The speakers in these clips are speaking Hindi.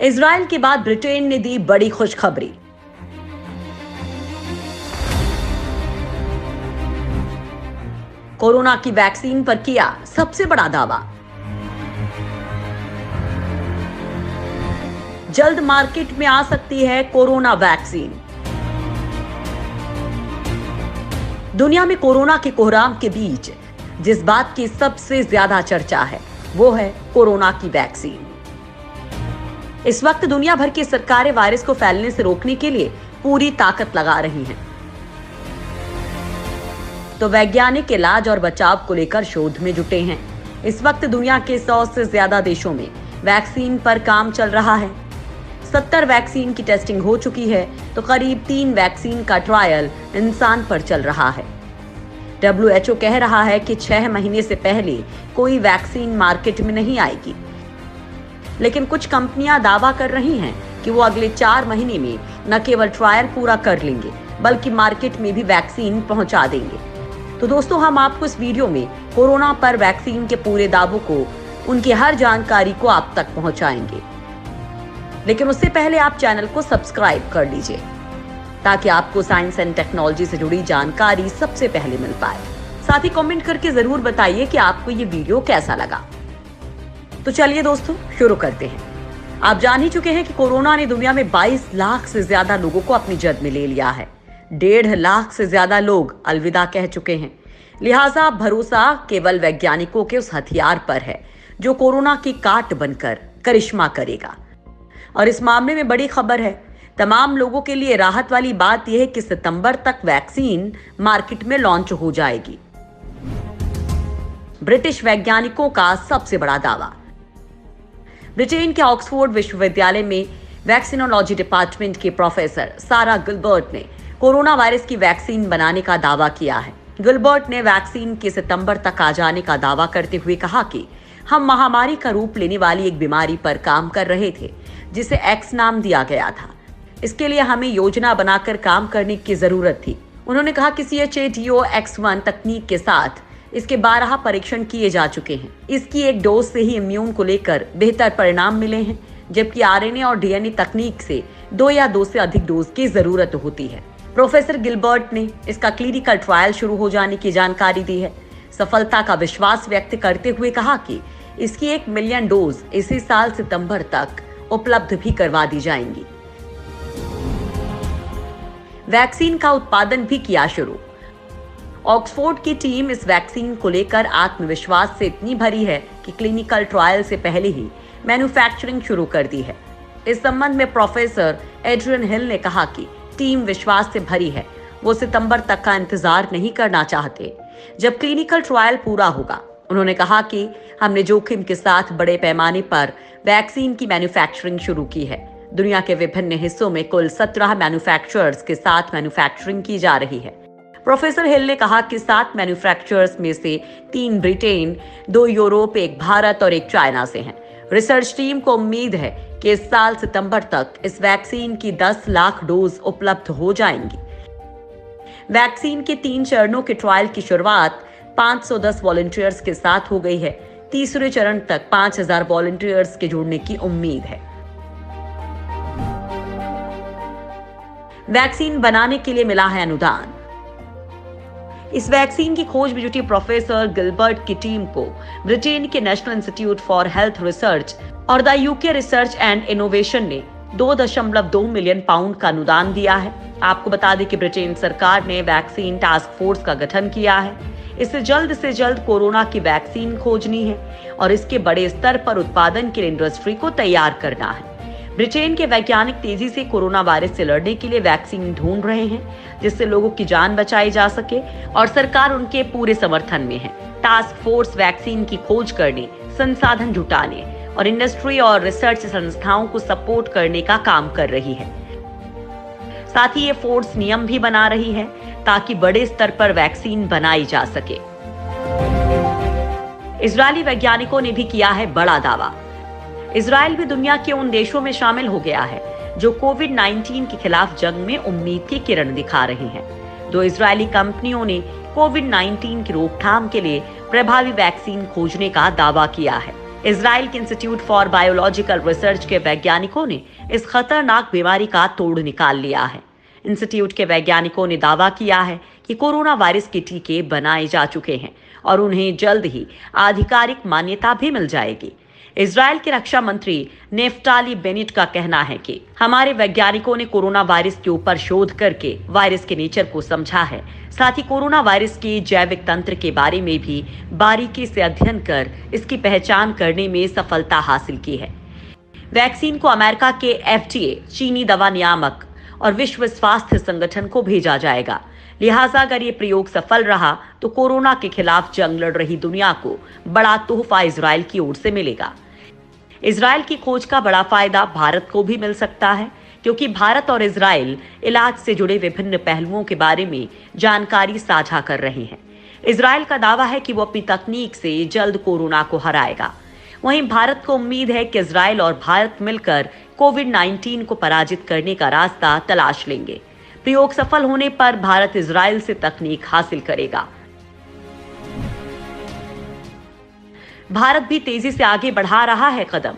इजराइल के बाद ब्रिटेन ने दी बड़ी खुशखबरी। कोरोना की वैक्सीन पर किया सबसे बड़ा दावा। जल्द मार्केट में आ सकती है कोरोना वैक्सीन। दुनिया में कोरोना के कोहराम के बीच जिस बात की सबसे ज्यादा चर्चा है वो है कोरोना की वैक्सीन। इस वक्त दुनिया भर की सरकारें वायरस को फैलने से रोकने के लिए पूरी ताकत लगा रही हैं। तो वैज्ञानिक इलाज और बचाव को लेकर शोध में जुटे हैं। इस वक्त दुनिया के 100 से ज्यादा देशों में वैक्सीन पर काम चल रहा है। 70 वैक्सीन की टेस्टिंग हो चुकी है तो करीब 3 वैक्सीन का ट्रायल इंसान पर चल रहा है। WHO कह रहा है कि 6 महीने से पहले कोई वैक्सीन मार्केट में नहीं आएगी, लेकिन कुछ कंपनियां दावा कर रही हैं कि वो अगले 4 महीने में न केवल ट्रायल पूरा कर लेंगे बल्कि मार्केट में भी वैक्सीन पहुंचा देंगे। तो दोस्तों, हम आपको इस वीडियो में कोरोना पर वैक्सीन के पूरे दावों को, उनकी हर जानकारी को आप तक पहुंचाएंगे। लेकिन उससे पहले आप चैनल को सब्सक्राइब कर लीजिए ताकि आपको साइंस एंड टेक्नोलॉजी से जुड़ी जानकारी सबसे पहले मिल पाए। साथ ही कमेंट करके जरूर बताइए कि आपको ये वीडियो कैसा लगा। तो चलिए दोस्तों, शुरू करते हैं। आप जान ही चुके हैं कि कोरोना ने दुनिया में 22 लाख से ज्यादा लोगों को अपनी जद में ले लिया है। 1.5 लाख से ज्यादा लोग अलविदा कह चुके हैं। लिहाजा भरोसा केवल वैज्ञानिकों के उस हथियार पर है जो कोरोना की काट बनकर करिश्मा करेगा। और इस मामले में बड़ी खबर है। तमाम लोगों के लिए राहत वाली बात यह है कि सितंबर तक वैक्सीन मार्केट में लॉन्च हो जाएगी। ब्रिटिश वैज्ञानिकों का सबसे बड़ा दावा। ब्रिटेन के ऑक्सफोर्ड विश्वविद्यालय में वैक्सीनोलॉजी डिपार्टमेंट के प्रोफेसर सारा गिलबर्ट ने कोरोना वायरस की वैक्सीन बनाने का दावा किया है। गिलबर्ट ने वैक्सीन के सितंबर तक आ जाने का दावा करते हुए कहा कि हम महामारी का रूप लेने वाली एक बीमारी पर काम कर रहे थे जिसे एक्स नाम दिया गया था। इसके लिए हमें योजना बनाकर काम करने की जरूरत थी। उन्होंने कहा कि CHAdO-X1 तकनीक के साथ इसके 12 परीक्षण किए जा चुके हैं। इसकी एक डोज से ही इम्यून को लेकर बेहतर परिणाम मिले हैं, जबकि RNA और DNA तकनीक से 2 या 2 से अधिक डोज की जरूरत होती है। प्रोफेसर गिलबर्ट ने इसका क्लिनिकल ट्रायल शुरू हो जाने की जानकारी दी है। सफलता का विश्वास व्यक्त करते हुए कहा कि इसकी 1 मिलियन डोज इसी साल सितंबर तक उपलब्ध भी करवा दी जाएंगी। वैक्सीन का उत्पादन भी किया शुरू। ऑक्सफोर्ड की टीम इस वैक्सीन को लेकर आत्मविश्वास से इतनी भरी है कि क्लिनिकल ट्रायल से पहले ही मैन्युफैक्चरिंग शुरू कर दी है। इस संबंध में प्रोफेसर एड्रियन हिल ने कहा कि टीम विश्वास से भरी है। वो सितंबर तक का इंतजार नहीं करना चाहते जब क्लिनिकल ट्रायल पूरा होगा। उन्होंने कहा कि हमने जोखिम के साथ बड़े पैमाने पर वैक्सीन की मैन्युफैक्चरिंग शुरू की है। दुनिया के विभिन्न हिस्सों में कुल 17 मैन्युफैक्चरर्स के साथ मैन्युफैक्चरिंग की जा रही है। प्रोफेसर हिल ने कहा कि 7 मैन्युफैक्चरर्स में से 3 ब्रिटेन, 2 यूरोप, 1 भारत और 1 चाइना से हैं। रिसर्च टीम को उम्मीद है कि इस साल सितंबर तक इस वैक्सीन की 10 लाख डोज उपलब्ध हो जाएंगी। वैक्सीन के 3 चरणों के ट्रायल की शुरुआत 510 वॉलंटियर्स के साथ हो गई है। तीसरे चरण तक 5000 वॉलंटियर्स के जुड़ने की उम्मीद है। वैक्सीन बनाने के लिए मिला है अनुदान। इस वैक्सीन की खोज में जुटी प्रोफेसर गिलबर्ट की टीम को ब्रिटेन के National Institute for Health Research और the UK research and innovation ने 2.2 मिलियन पाउंड का अनुदान दिया है। आपको बता दें कि ब्रिटेन सरकार ने वैक्सीन टास्क फोर्स का गठन किया है। इसे जल्द से जल्द कोरोना की वैक्सीन खोजनी है और इसके बड़े स्तर पर उत्पादन के लिए इंडस्ट्री को तैयार करना है। ब्रिटेन के वैज्ञानिक तेजी से कोरोना वायरस से लड़ने के लिए वैक्सीन ढूंढ रहे हैं जिससे लोगों की जान बचाई जा सके और सरकार उनके पूरे समर्थन में है। टास्क फोर्स वैक्सीन की खोज करने, संसाधन जुटाने और इंडस्ट्री और रिसर्च संस्थाओं को सपोर्ट करने का काम कर रही है। साथ ही ये फोर्स नियम भी बना रही है ताकि बड़े स्तर पर वैक्सीन बनाई जा सके। इजरायली वैज्ञानिकों ने भी किया है बड़ा दावा। इजराइल भी दुनिया के उन देशों में शामिल हो गया है जो कोविड-19 के खिलाफ जंग में उम्मीद की किरण दिखा रही हैं। 2 इजरायली कंपनियों ने कोविड-19 की रोकथाम के लिए प्रभावी वैक्सीन खोजने का दावा किया है। इजराइल के इंस्टीट्यूट फॉर बायोलॉजिकल रिसर्च के वैज्ञानिकों ने इस खतरनाक बीमारी का तोड़ निकाल लिया है। इंस्टीट्यूट के वैज्ञानिकों ने दावा किया है कि कोरोना वायरस के टीके बनाए जा चुके हैं और उन्हें जल्द ही आधिकारिक मान्यता भी मिल जाएगी। इजराइल के रक्षा मंत्री नेफ्ताली बेनेट का कहना है कि हमारे वैज्ञानिकों ने कोरोना वायरस के ऊपर शोध करके वायरस के नेचर को समझा है, साथ ही कोरोना वायरस के जैविक तंत्र के बारे में भी बारीकी से अध्ययन कर इसकी पहचान करने में सफलता हासिल की है। वैक्सीन को अमेरिका के FDA, चीनी दवा नियामक और विश्व स्वास्थ्य संगठन को भेजा जाएगा। लिहाजा अगर ये प्रयोग सफल रहा तो कोरोना के खिलाफ जंग लड़ रही दुनिया को बड़ा तोहफा इजराइल की ओर से मिलेगा। इजराइल की खोज का बड़ा फायदा भारत को भी मिल सकता है, क्योंकि भारत और इजराइल इलाज से जुड़े विभिन्न पहलुओं के बारे में जानकारी साझा कर रहे हैं। इजराइल का दावा है कि वो अपनी तकनीक से जल्द कोरोना को हराएगा। वहीं भारत को उम्मीद है कि इजराइल और भारत मिलकर कोविड-19 को पराजित करने का रास्ता तलाश लेंगे। प्रयोग सफल होने पर भारत इजराइल से तकनीक हासिल करेगा। भारत भी तेजी से आगे बढ़ा रहा है कदम।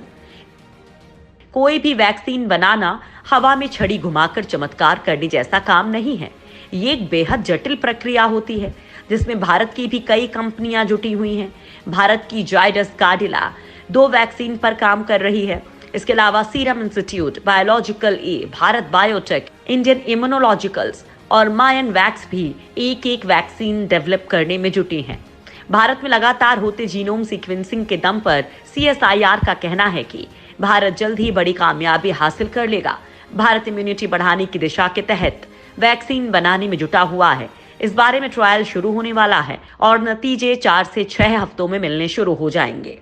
कोई भी वैक्सीन बनाना हवा में छड़ी घुमाकर चमत्कार करने जैसा काम नहीं है। ये एक बेहद जटिल प्रक्रिया होती है जिसमें भारत की भी कई कंपनियां जुटी हुई हैं। भारत की जायडस काडिला 2 वैक्सीन पर काम कर रही है। इसके अलावा सीरम इंस्टीट्यूट, बायोलॉजिकल ए, भारत बायोटेक, इंडियन इम्यूनोलॉजिकल्स और मायन वैक्स भी एक वैक्सीन डेवलप करने में जुटी हैं। भारत में लगातार होते जीनोम सीक्वेंसिंग के दम पर CSIR का कहना है कि भारत जल्द ही बड़ी कामयाबी हासिल कर लेगा। भारत इम्यूनिटी बढ़ाने की दिशा के तहत वैक्सीन बनाने में जुटा हुआ है। इस बारे में ट्रायल शुरू होने वाला है और नतीजे 4 से 6 हफ्तों में मिलने शुरू हो जाएंगे।